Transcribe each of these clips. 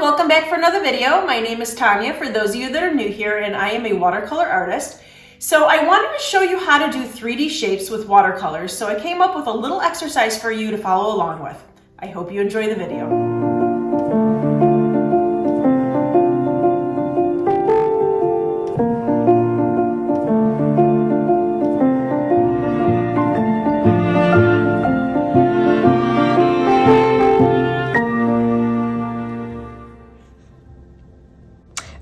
welcome back for another video. My name is Tanya, for those of you that are new here, and I am a watercolor artist. So I wanted to show you how to do 3D shapes with watercolors, so I came up with a little exercise for you to follow along with. I hope you enjoy the video.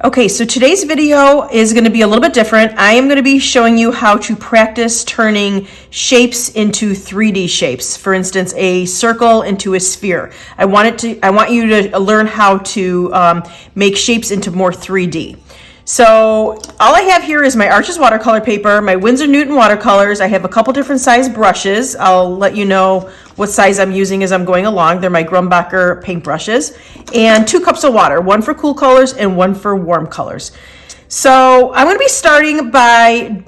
Okay, so today's video is going to be a little bit different. I am going to be showing you how to practice turning shapes into 3D shapes. For instance, a circle into a sphere. I want you to learn how to make shapes into more 3D. So all I have here is my Arches watercolor paper, my Winsor Newton watercolors. I have a couple different size brushes. I'll let you know what size I'm using as I'm going along. They're my Grumbacher paint brushes. And 2 cups of water, one for cool colors and one for warm colors. So I'm going to be starting by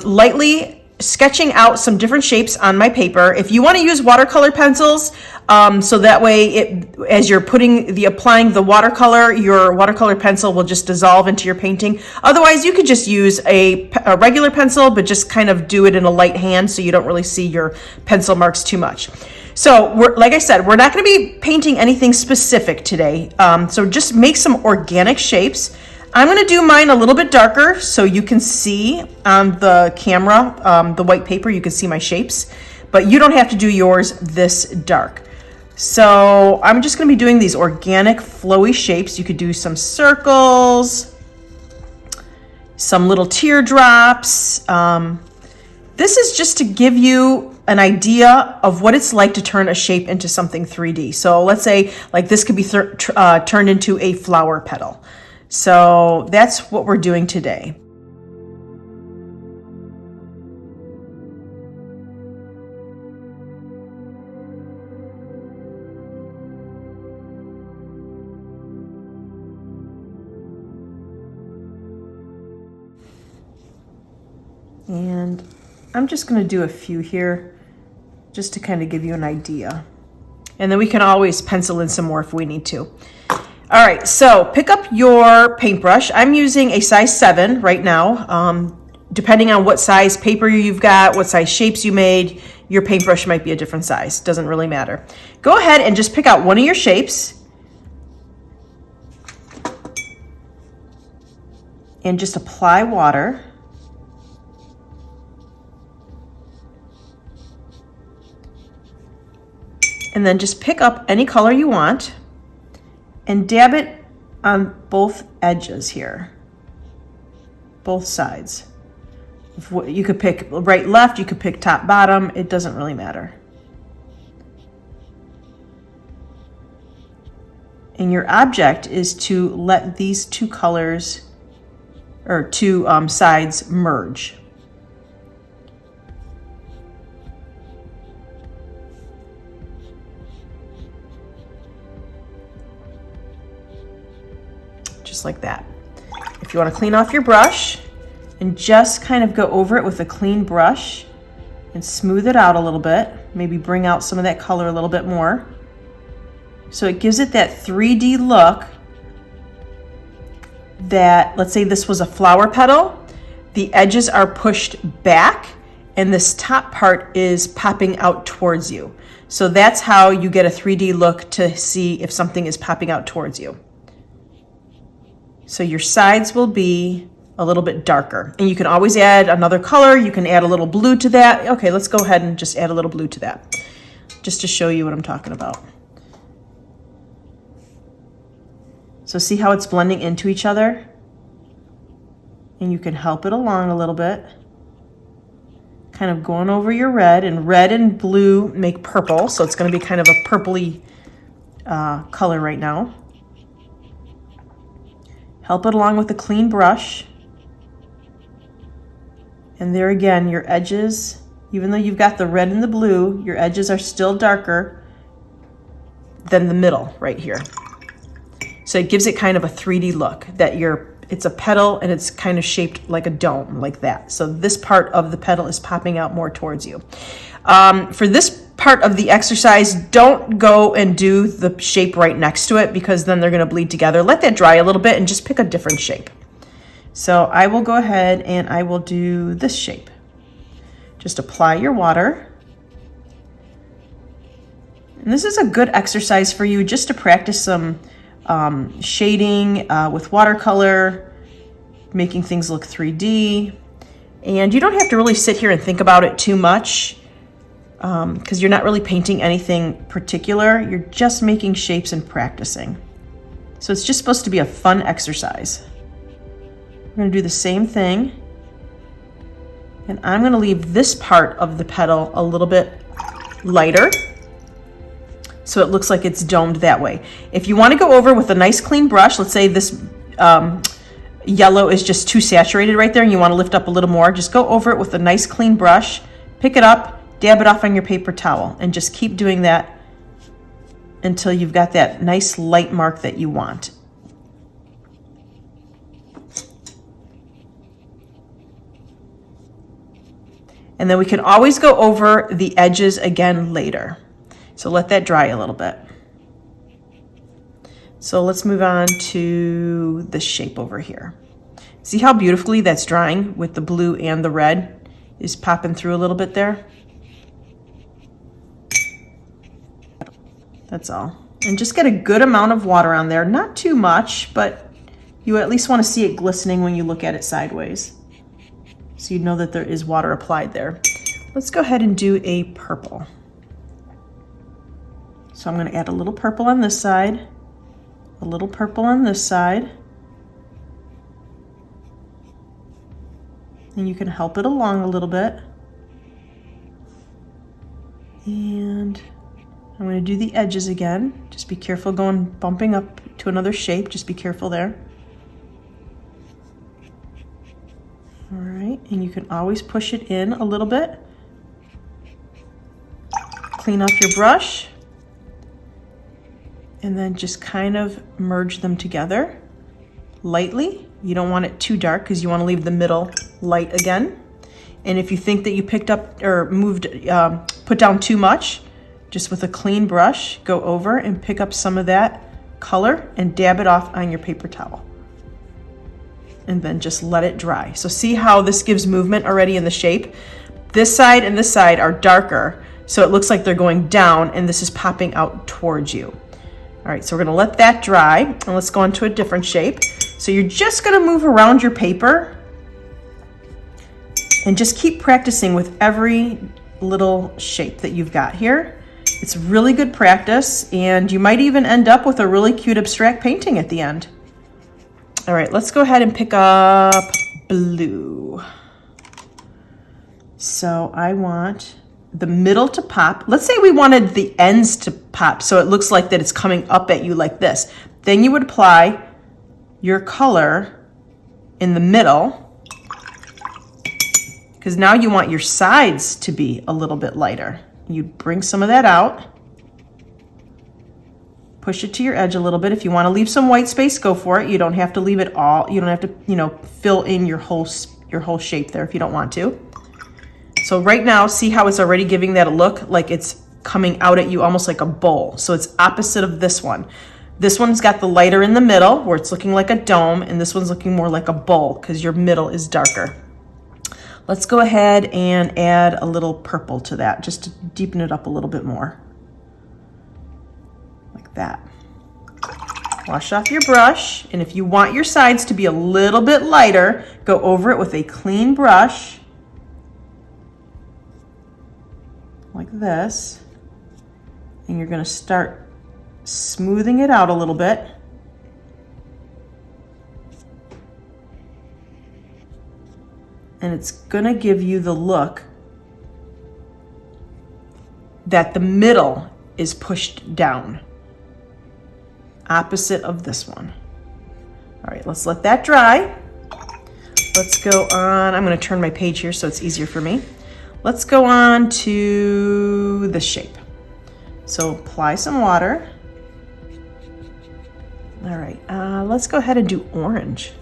lightly sketching out some different shapes on my paper. If you want to use watercolor pencils, so that way as you're applying the watercolor, your watercolor pencil will just dissolve into your painting. Otherwise, you could just use a regular pencil, but just kind of do it in a light hand so you don't really see your pencil marks too much. So like I said, we're not going to be painting anything specific today. So just make some organic shapes. I'm going to do mine a little bit darker so you can see on the camera, the white paper, you can see my shapes, but you don't have to do yours this dark. So I'm just going to be doing these organic flowy shapes. You could do some circles, some little teardrops. This is just to give you an idea of what it's like to turn a shape into something 3D. So let's say like this could be turned into a flower petal. So that's what we're doing today. And I'm just going to do a few here just to kind of give you an idea. And then we can always pencil in some more if we need to. All right, so pick up your paintbrush. I'm using a size 7 right now. Depending on what size paper you've got, what size shapes you made, your paintbrush might be a different size. Doesn't really matter. Go ahead and just pick out one of your shapes and just apply water. And then just pick up any color you want and dab it on both edges here, both sides. You could pick right, left, you could pick top, bottom, it doesn't really matter. And your object is to let these two colors, or two sides merge. Just like that. If you want to clean off your brush and just kind of go over it with a clean brush and smooth it out a little bit, maybe bring out some of that color a little bit more. So it gives it that 3D look that, let's say this was a flower petal, the edges are pushed back and this top part is popping out towards you. So that's how you get a 3D look to see if something is popping out towards you. So your sides will be a little bit darker. And you can always add another color. You can add a little blue to that. Okay, let's go ahead and just add a little blue to that, just to show you what I'm talking about. So see how it's blending into each other? And you can help it along a little bit. Kind of going over your red, and red and blue make purple. So it's going to be kind of a purpley color right now. Help it along with a clean brush. And there again, your edges, even though you've got the red and the blue, your edges are still darker than the middle right here. So it gives it kind of a 3D look that it's a petal and it's kind of shaped like a dome, like that. So this part of the petal is popping out more towards you. For this part of the exercise, don't go and do the shape right next to it because then they're going to bleed together. Let that dry a little bit and just pick a different shape. So I will go ahead and I will do this shape. Just apply your water. And this is a good exercise for you just to practice some shading with watercolor, making things look 3D. And you don't have to really sit here and think about it too much because you're not really painting anything particular. You're just making shapes and practicing. So it's just supposed to be a fun exercise. I'm going to do the same thing. And I'm going to leave this part of the petal a little bit lighter so it looks like it's domed that way. If you want to go over with a nice clean brush, let's say this yellow is just too saturated right there and you want to lift up a little more, just go over it with a nice clean brush, pick it up, dab it off on your paper towel, and just keep doing that until you've got that nice light mark that you want. And then we can always go over the edges again later. So let that dry a little bit. So let's move on to this shape over here. See how beautifully that's drying with the blue and the red is popping through a little bit there? That's all. And just get a good amount of water on there. Not too much, but you at least want to see it glistening when you look at it sideways. So you know that there is water applied there. Let's go ahead and do a purple. So I'm going to add a little purple on this side, a little purple on this side. And you can help it along a little bit. And I'm going to do the edges again. Just be careful bumping up to another shape. Just be careful there. All right, and you can always push it in a little bit. Clean off your brush. And then just kind of merge them together lightly. You don't want it too dark because you want to leave the middle light again. And if you think that you picked up or put down too much, just with a clean brush, go over and pick up some of that color and dab it off on your paper towel. And then just let it dry. So see how this gives movement already in the shape? This side and this side are darker, so it looks like they're going down and this is popping out towards you. All right, so we're gonna let that dry and let's go on to a different shape. So you're just gonna move around your paper and just keep practicing with every little shape that you've got here. It's really good practice and you might even end up with a really cute abstract painting at the end. All right, let's go ahead and pick up blue. So I want the middle to pop. Let's say we wanted the ends to pop so it looks like that it's coming up at you like this. Then you would apply your color in the middle because now you want your sides to be a little bit lighter. You bring some of that out. Push it to your edge a little bit. If you want to leave some white space, go for it. You don't have to leave it all. You don't have to, fill in your whole shape there if you don't want to. So right now, see how it's already giving that a look like it's coming out at you almost like a bowl. So it's opposite of this one. This one's got the lighter in the middle where it's looking like a dome, and this one's looking more like a bowl because your middle is darker. Let's go ahead and add a little purple to that just to deepen it up a little bit more. Like that. Wash off your brush, and if you want your sides to be a little bit lighter, go over it with a clean brush. Like this, and you're going to start smoothing it out a little bit. And it's going to give you the look that the middle is pushed down, opposite of this one. All right, let's let that dry. Let's go on. I'm going to turn my page here so it's easier for me. Let's go on to the shape. So apply some water. All right, let's go ahead and do orange.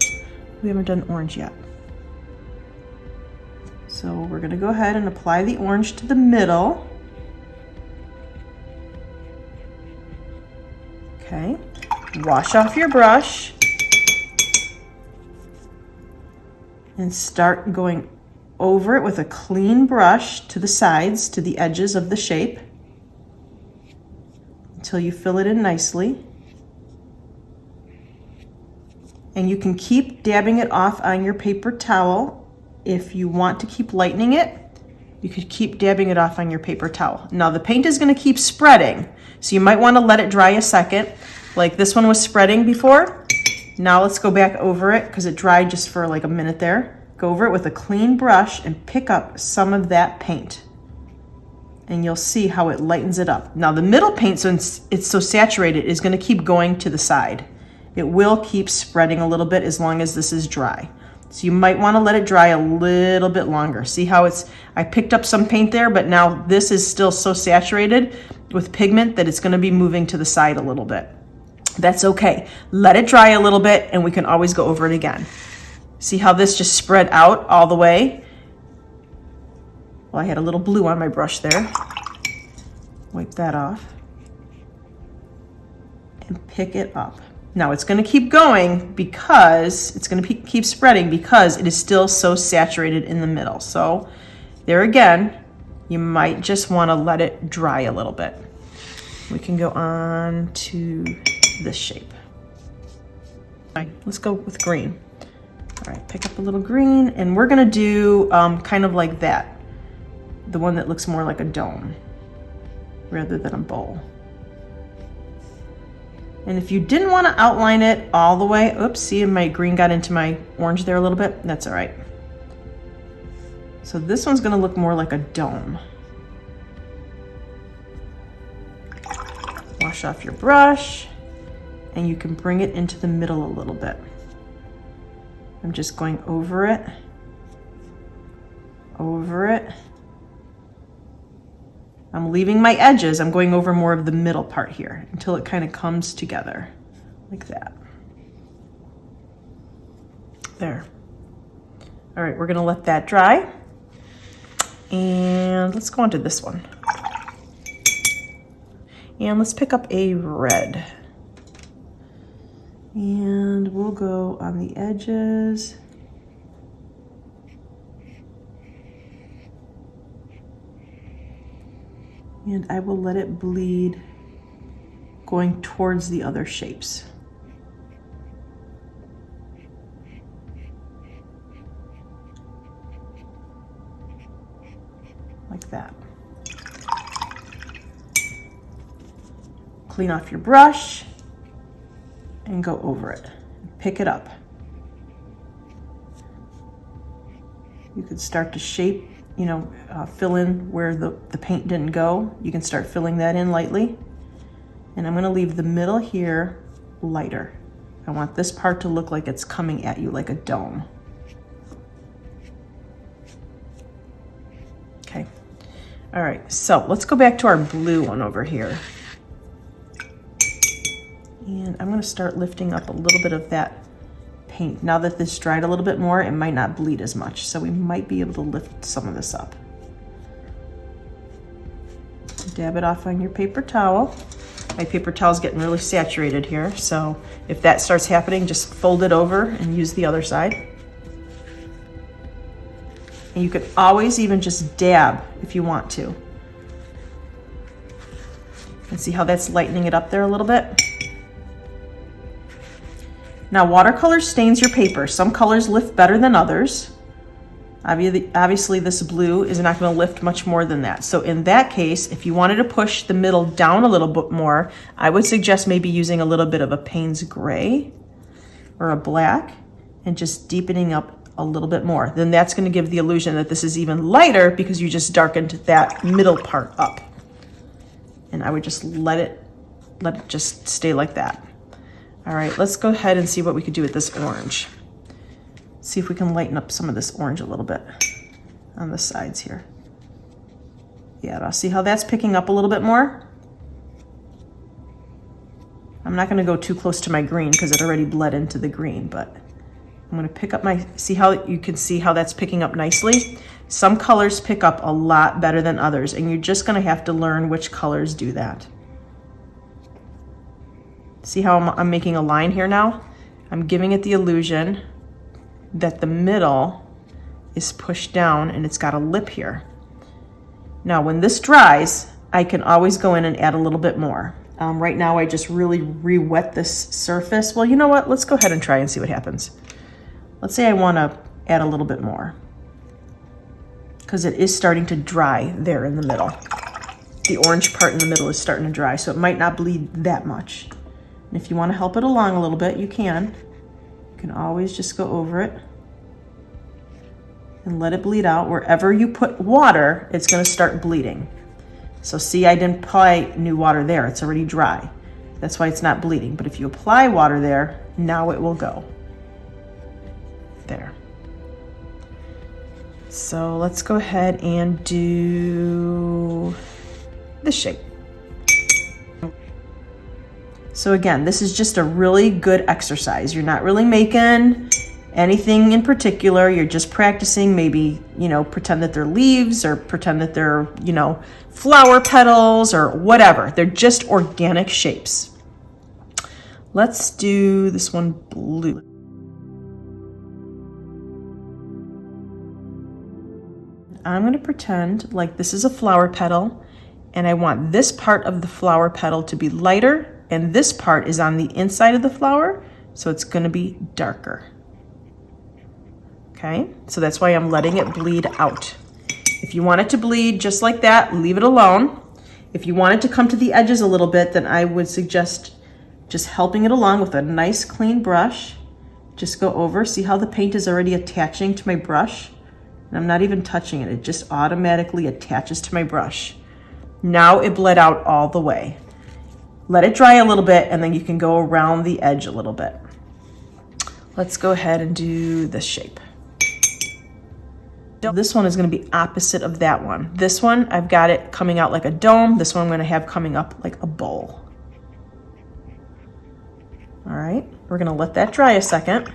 We haven't done orange yet. So we're gonna go ahead and apply the orange to the middle. Okay, wash off your brush and start going over it with a clean brush to the sides, to the edges of the shape, until you fill it in nicely. And you can keep dabbing it off on your paper towel. If you want to keep lightening it, you could keep dabbing it off on your paper towel. Now the paint is going to keep spreading, so you might want to let it dry a second. Like this one was spreading before. Now let's go back over it because it dried just for like a minute there. Go over it with a clean brush and pick up some of that paint. And you'll see how it lightens it up. Now the middle paint, since it's so saturated, is going to keep going to the side. It will keep spreading a little bit as long as this is dry. So you might want to let it dry a little bit longer. See how I picked up some paint there, but now this is still so saturated with pigment that it's going to be moving to the side a little bit. That's okay. Let it dry a little bit and we can always go over it again. See how this just spread out all the way? Well, I had a little blue on my brush there. Wipe that off and pick it up. Now it's going to keep going because it's going to keep spreading because it is still so saturated in the middle. So there again, you might just want to let it dry a little bit. We can go on to this shape. All right, let's go with green. All right, pick up a little green, and we're going to do kind of like that. The one that looks more like a dome rather than a bowl. And if you didn't want to outline it all the way, oops, see my green got into my orange there a little bit? That's all right. So this one's going to look more like a dome. Wash off your brush, and you can bring it into the middle a little bit. I'm just going over it, over it. I'm leaving my edges. I'm going over more of the middle part here until it kind of comes together like that. There. All right, we're gonna let that dry. And let's go on to this one. And let's pick up a red. And we'll go on the edges. And I will let it bleed going towards the other shapes. Like that. Clean off your brush and go over it. Pick it up. You could start to shape, fill in where the paint didn't go. You can start filling that in lightly. And I'm gonna leave the middle here lighter. I want this part to look like it's coming at you like a dome. Okay, all right, so let's go back to our blue one over here. And I'm gonna start lifting up a little bit of that paint. Now that this dried a little bit more, it might not bleed as much, so we might be able to lift some of this up. Dab it off on your paper towel. My paper towel's getting really saturated here, so if that starts happening, just fold it over and use the other side. And you could always even just dab if you want to. And see how that's lightening it up there a little bit? Now, watercolor stains your paper. Some colors lift better than others. Obviously, this blue is not going to lift much more than that. So in that case, if you wanted to push the middle down a little bit more, I would suggest maybe using a little bit of a Payne's gray or a black and just deepening up a little bit more. Then that's going to give the illusion that this is even lighter because you just darkened that middle part up. And I would just let it just stay like that. All right, let's go ahead and see what we could do with this orange. See if we can lighten up some of this orange a little bit on the sides here. Yeah, I'll see how that's picking up a little bit more. I'm not gonna go too close to my green because it already bled into the green, but I'm gonna pick up see how you can see how that's picking up nicely? Some colors pick up a lot better than others, and you're just gonna have to learn which colors do that. See how I'm making a line here now? I'm giving it the illusion that the middle is pushed down and it's got a lip here. Now when this dries, I can always go in and add a little bit more. Right now I just really re-wet this surface. Well, you know what? Let's go ahead and try and see what happens. Let's say I want to add a little bit more because it is starting to dry there in the middle. The orange part in the middle is starting to dry, so it might not bleed that much. And if you want to help it along a little bit, you can. You can always just go over it and let it bleed out. Wherever you put water, it's going to start bleeding. So see, I didn't apply new water there. It's already dry. That's why it's not bleeding. But if you apply water there, now it will go. There. So let's go ahead and do this shape. So again, this is just a really good exercise. You're not really making anything in particular. You're just practicing, maybe, you know, pretend that they're leaves or pretend that they're, you know, flower petals or whatever. They're just organic shapes. Let's do this one blue. I'm going to pretend like this is a flower petal and I want this part of the flower petal to be lighter and this part is on the inside of the flower, so it's going to be darker. Okay, so that's why I'm letting it bleed out. If you want it to bleed just like that, leave it alone. If you want it to come to the edges a little bit, then I would suggest just helping it along with a nice clean brush. Just go over, see how the paint is already attaching to my brush? And I'm not even touching it, it just automatically attaches to my brush. Now it bled out all the way. Let it dry a little bit and then you can go around the edge a little bit. Let's go ahead and do this shape. This one is going to be opposite of that one. This one, I've got it coming out like a dome. This one I'm going to have coming up like a bowl. All right, we're going to let that dry a second.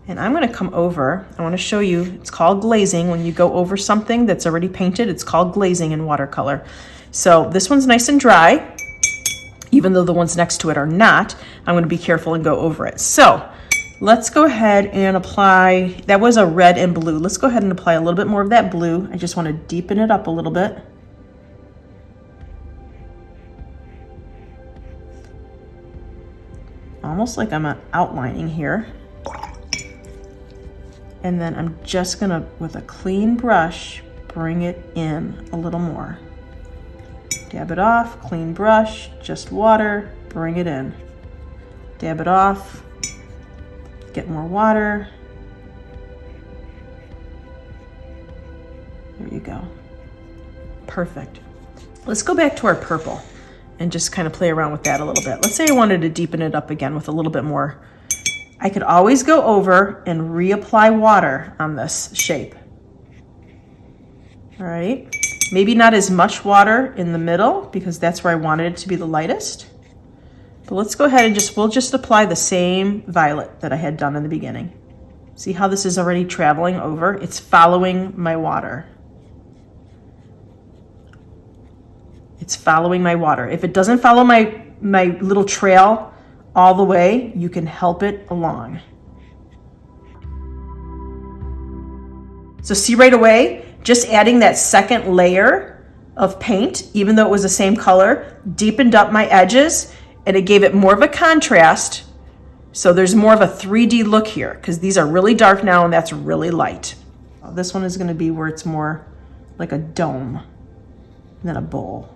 And I'm going to come over. I want to show you, it's called glazing. When you go over something that's already painted, it's called glazing in watercolor. So this one's nice and dry, even though the ones next to it are not. I'm going to be careful and go over it. So let's go ahead and apply, that was a red and blue. Let's go ahead and apply a little bit more of that blue. I just want to deepen it up a little bit. Almost like I'm outlining here. And then I'm just gonna, with a clean brush, bring it in a little more. Dab it off, clean brush, just water, bring it in. Dab it off, get more water. There you go. Perfect. Let's go back to our purple and just kind of play around with that a little bit. Let's say I wanted to deepen it up again with a little bit more. I could always go over and reapply water on this shape. All right, maybe not as much water in the middle because that's where I wanted it to be the lightest. But let's go ahead and we'll just apply the same violet that I had done in the beginning. See how this is already traveling over? It's following my water. It's following my water. If it doesn't follow my little trail all the way, you can help it along. So see right away, just adding that second layer of paint, even though it was the same color, deepened up my edges and it gave it more of a contrast. So there's more of a 3D look here because these are really dark now and that's really light. This one is going to be where it's more like a dome than a bowl.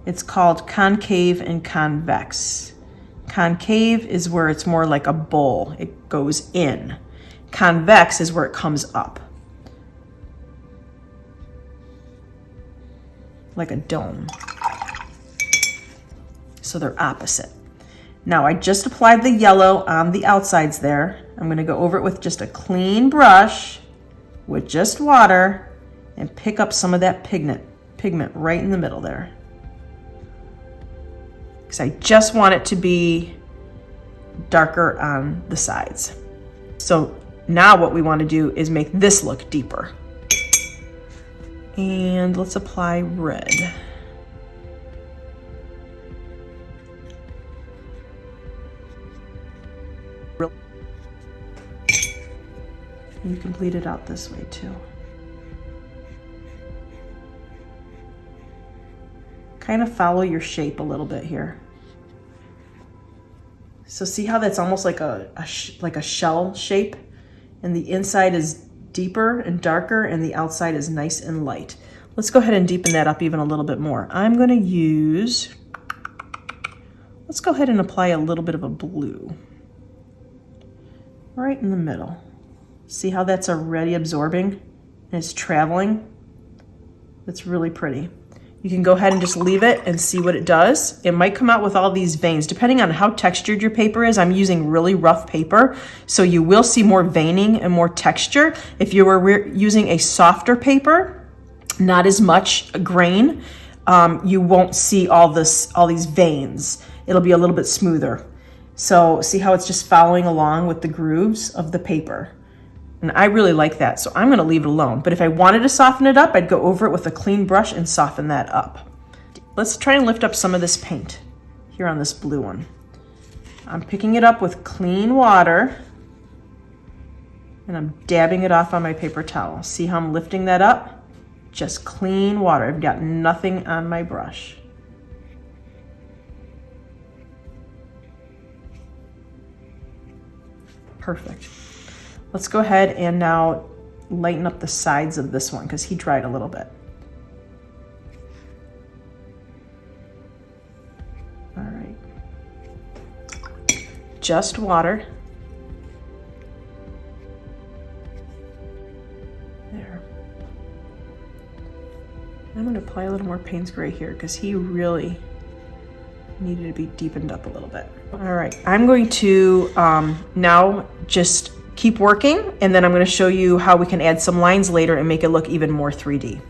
It's called Concave and Convex. Concave is where it's more like a bowl. It goes in. Convex is where it comes up. Like a dome. So they're opposite. Now I just applied the yellow on the outsides there. I'm going to go over it with just a clean brush with just water and pick up some of that pigment right in the middle there. Because I just want it to be darker on the sides. So now what we want to do is make this look deeper. And let's apply red. And you can bleed it out this way too. Kind of follow your shape a little bit here. So see how that's almost like a shell shape, and the inside is deeper and darker and the outside is nice and light. Let's go ahead and deepen that up even a little bit more. I'm going to use, let's go ahead and apply a little bit of a blue right in the middle. See how that's already absorbing and it's traveling? That's really pretty. You can go ahead and just leave it and see what it does. It might come out with all these veins. Depending on how textured your paper is, I'm using really rough paper, so you will see more veining and more texture. If you were using a softer paper, not as much grain, you won't see all these veins. It'll be a little bit smoother. So see how it's just following along with the grooves of the paper. And I really like that, so I'm gonna leave it alone. But if I wanted to soften it up, I'd go over it with a clean brush and soften that up. Let's try and lift up some of this paint here on this blue one. I'm picking it up with clean water and I'm dabbing it off on my paper towel. See how I'm lifting that up? Just clean water. I've got nothing on my brush. Perfect. Let's go ahead and now lighten up the sides of this one because he dried a little bit. All right. Just water. There. I'm going to apply a little more Payne's Gray here because he really needed to be deepened up a little bit. All right, I'm going to now just keep working, and then I'm going to show you how we can add some lines later and make it look even more 3D.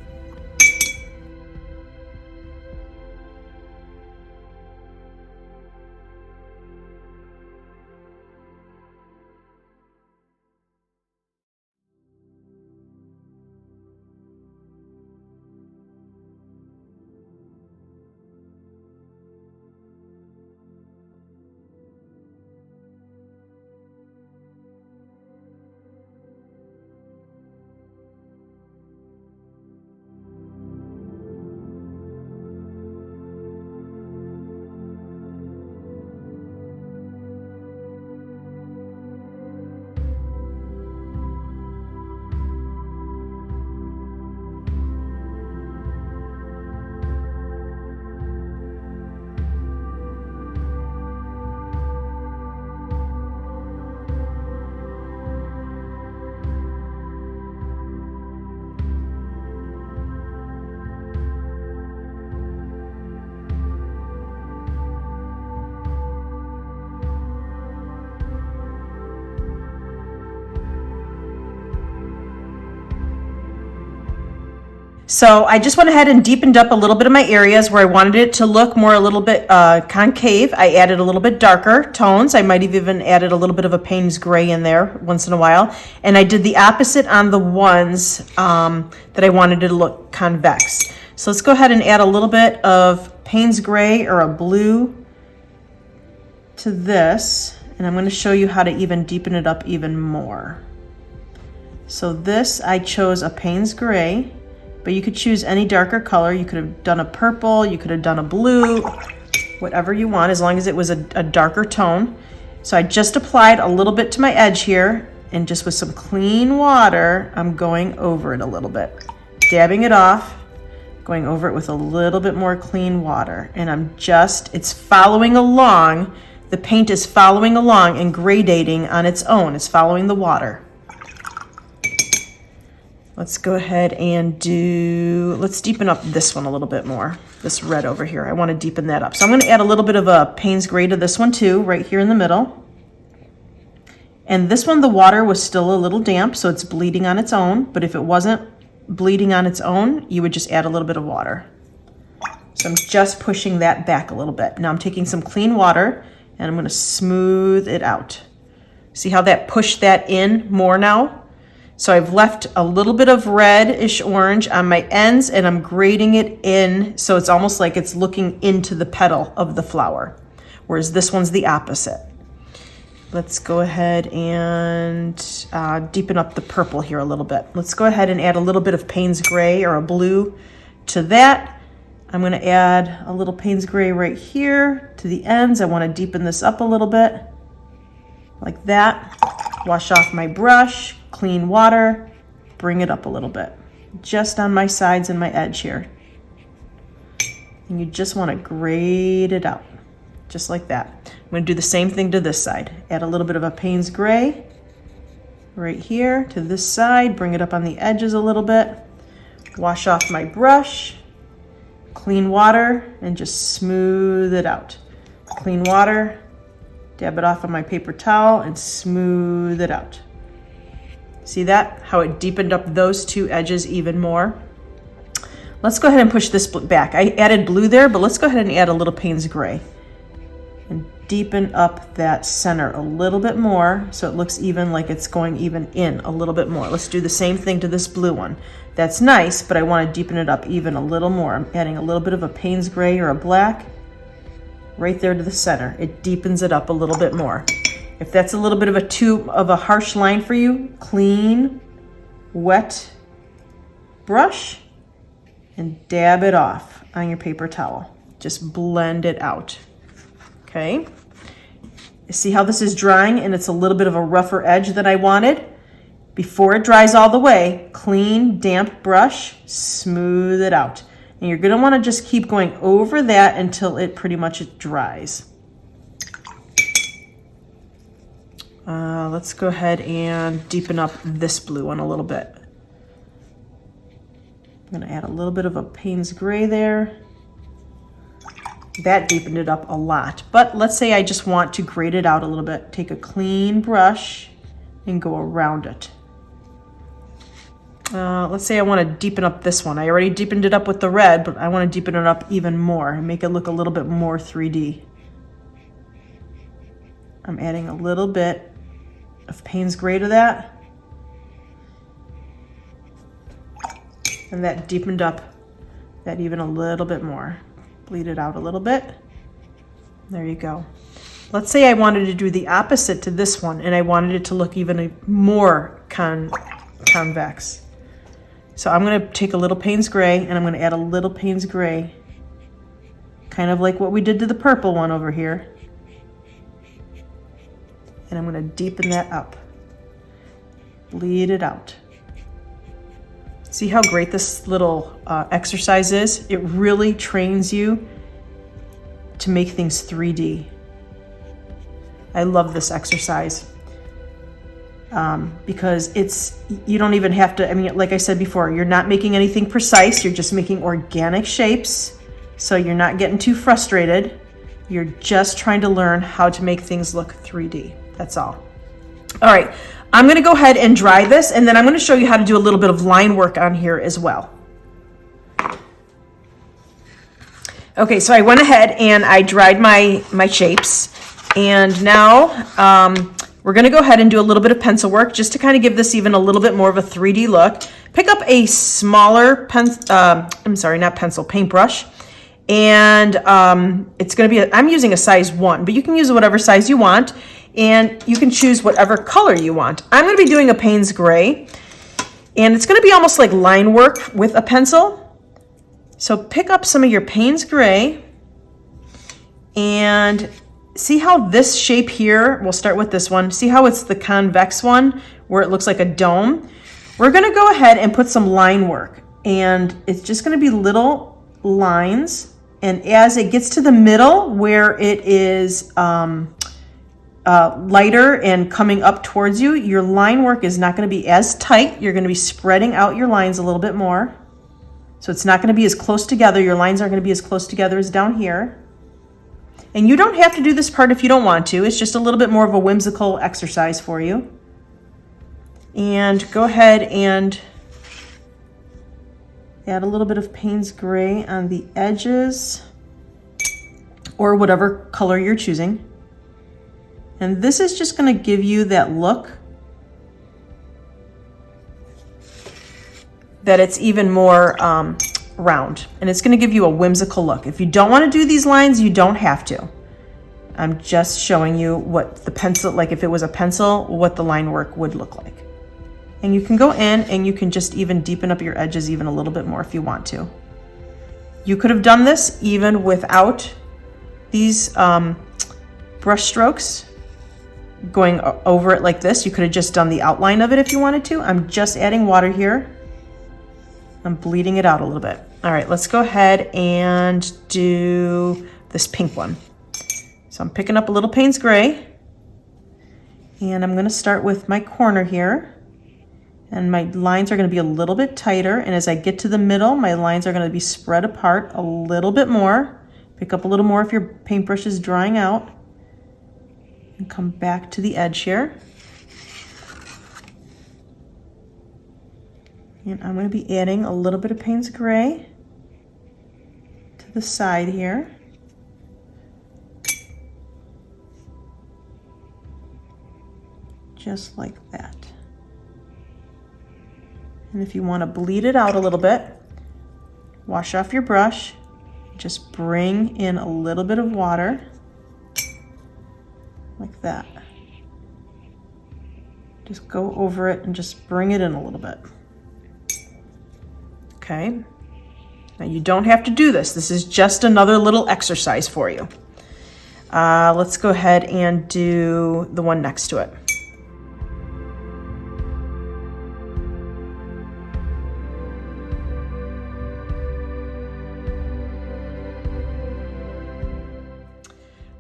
So I just went ahead and deepened up a little bit of my areas where I wanted it to look more a little bit concave. I added a little bit darker tones. I might have even added a little bit of a Payne's Gray in there once in a while. And I did the opposite on the ones that I wanted to look convex. So let's go ahead and add a little bit of Payne's Gray or a blue to this. And I'm going to show you how to even deepen it up even more. So this, I chose a Payne's Gray. But you could choose any darker color. You could have done a purple, you could have done a blue, whatever you want, as long as it was a darker tone. So I just applied a little bit to my edge here, and just with some clean water, I'm going over it a little bit. Dabbing it off, going over it with a little bit more clean water. And it's following along, the paint is following along and gradating on its own. It's following the water. Let's go ahead and let's deepen up this one a little bit more. This red over here, I want to deepen that up. So I'm going to add a little bit of a Payne's Gray to this one too, right here in the middle. And this one, the water was still a little damp, so it's bleeding on its own. But if it wasn't bleeding on its own, you would just add a little bit of water. So I'm just pushing that back a little bit. Now I'm taking some clean water and I'm going to smooth it out. See how that pushed that in more now? So I've left a little bit of reddish orange on my ends and I'm grading it in so it's almost like it's looking into the petal of the flower, whereas this one's the opposite. Let's go ahead and deepen up the purple here a little bit. Let's go ahead and add a little bit of Payne's Gray or a blue to that. I'm going to add a little Payne's Gray right here to the ends. I want to deepen this up a little bit, like that. Wash off my brush, clean water, bring it up a little bit, just on my sides and my edge here. And you just want to grade it out, just like that. I'm going to do the same thing to this side. Add a little bit of a Payne's Gray right here to this side, bring it up on the edges a little bit. Wash off my brush, clean water, and just smooth it out. Clean water, dab it off on my paper towel, and smooth it out. See that? How it deepened up those two edges even more. Let's go ahead and push this back. I added blue there, but let's go ahead and add a little Payne's Gray and deepen up that center a little bit more so it looks even, like it's going even in a little bit more. Let's do the same thing to this blue one. That's nice, but I want to deepen it up even a little more. I'm adding a little bit of a Payne's Gray or a black right there to the center. It deepens it up a little bit more. If that's a little bit of a harsh line for you, clean, wet brush and dab it off on your paper towel. Just blend it out. Okay. See how this is drying and it's a little bit of a rougher edge than I wanted? Before it dries all the way, clean, damp brush, smooth it out. And you're going to want to just keep going over that until it pretty much dries. Let's go ahead and deepen up this blue one a little bit. I'm going to add a little bit of a Payne's Gray there. That deepened it up a lot. But let's say I just want to grade it out a little bit. Take a clean brush and go around it. Let's say I want to deepen up this one. I already deepened it up with the red, but I want to deepen it up even more and make it look a little bit more 3D. I'm adding a little bit of Payne's Gray to that. And that deepened up that even a little bit more. Bleed it out a little bit. There you go. Let's say I wanted to do the opposite to this one and I wanted it to look even more convex. So I'm going to take a little Payne's Gray and I'm going to add a little Payne's Gray, kind of like what we did to the purple one over here. And I'm going to deepen that up. Bleed it out. See how great this little exercise is? It really trains you to make things 3D. I love this exercise because you don't even have to, I mean, like I said before, you're not making anything precise. You're just making organic shapes. So you're not getting too frustrated. You're just trying to learn how to make things look 3D. That's all. All right. I'm going to go ahead and dry this, and then I'm going to show you how to do a little bit of line work on here as well. Okay, so I went ahead and I dried my shapes, and now we're going to go ahead and do a little bit of pencil work just to kind of give this even a little bit more of a 3D look. Pick up a smaller paintbrush, and it's going to be, I'm using a size 1, but you can use whatever size you want. And you can choose whatever color you want. I'm going to be doing a Payne's Gray, and it's going to be almost like line work with a pencil. So pick up some of your Payne's Gray and see how this shape here, we'll start with this one. See how it's the convex one where it looks like a dome? We're going to go ahead and put some line work, and it's just going to be little lines. And as it gets to the middle where it is lighter and coming up towards you, your line work is not going to be as tight. You're going to be spreading out your lines a little bit more. So it's not going to be as close together. Your lines aren't going to be as close together as down here. And you don't have to do this part if you don't want to. It's just a little bit more of a whimsical exercise for you. And go ahead and add a little bit of Payne's Gray on the edges or whatever color you're choosing. And this is just going to give you that look that it's even more round. And it's going to give you a whimsical look. If you don't want to do these lines, you don't have to. I'm just showing you what the pencil, like if it was a pencil, what the line work would look like. And you can go in and you can just even deepen up your edges even a little bit more if you want to. You could have done this even without these brush strokes going over it like this. You could have just done the outline of it if you wanted to. I'm just adding water here. I'm bleeding it out a little bit. All right, let's go ahead and do this pink one. So I'm picking up a little Payne's Gray, and I'm gonna start with my corner here. And my lines are gonna be a little bit tighter. And as I get to the middle, my lines are gonna be spread apart a little bit more. Pick up a little more if your paintbrush is drying out. And come back to the edge here. And I'm gonna be adding a little bit of Payne's Gray to the side here. Just like that. And if you want to bleed it out a little bit, wash off your brush, just bring in a little bit of water, like that. Just go over it and just bring it in a little bit. Okay. Now you don't have to do this. This is just another little exercise for you. Let's go ahead and do the one next to it.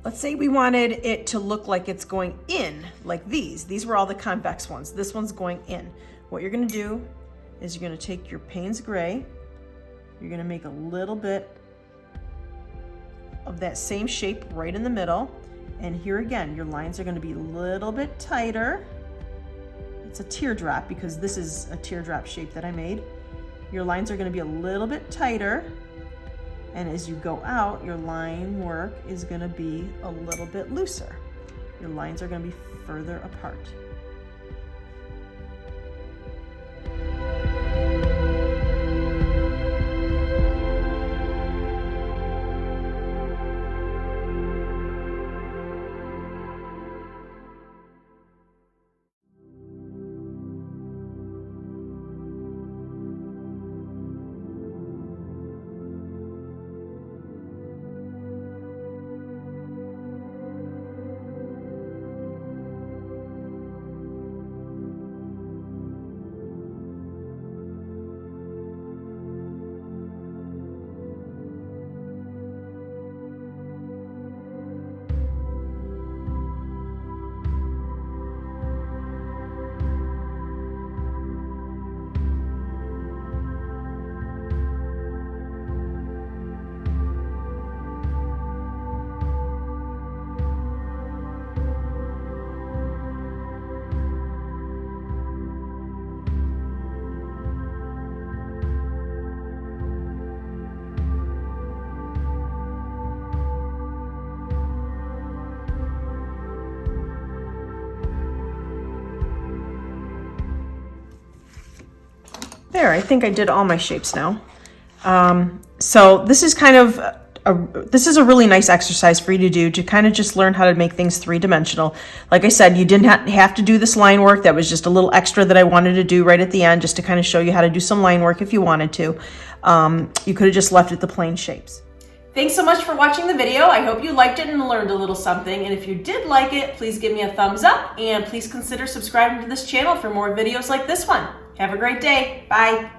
Let's say we wanted it to look like it's going in, like these. These were all the convex ones. This one's going in. What you're gonna do is you're gonna take your Payne's Gray, you're gonna make a little bit of that same shape right in the middle. And here again, your lines are gonna be a little bit tighter. It's a teardrop because this is a teardrop shape that I made. Your lines are gonna be a little bit tighter. And as you go out, your line work is gonna be a little bit looser. Your lines are gonna be further apart. There, I think I did all my shapes now. So this is kind of this is a really nice exercise for you to do to kind of just learn how to make things three-dimensional. Like I said, you didn't have to do this line work. That was just a little extra that I wanted to do right at the end just to kind of show you how to do some line work if you wanted to. You could have just left it the plain shapes. Thanks so much for watching the video. I hope you liked it and learned a little something. And if you did like it, please give me a thumbs up and please consider subscribing to this channel for more videos like this one. Have a great day. Bye.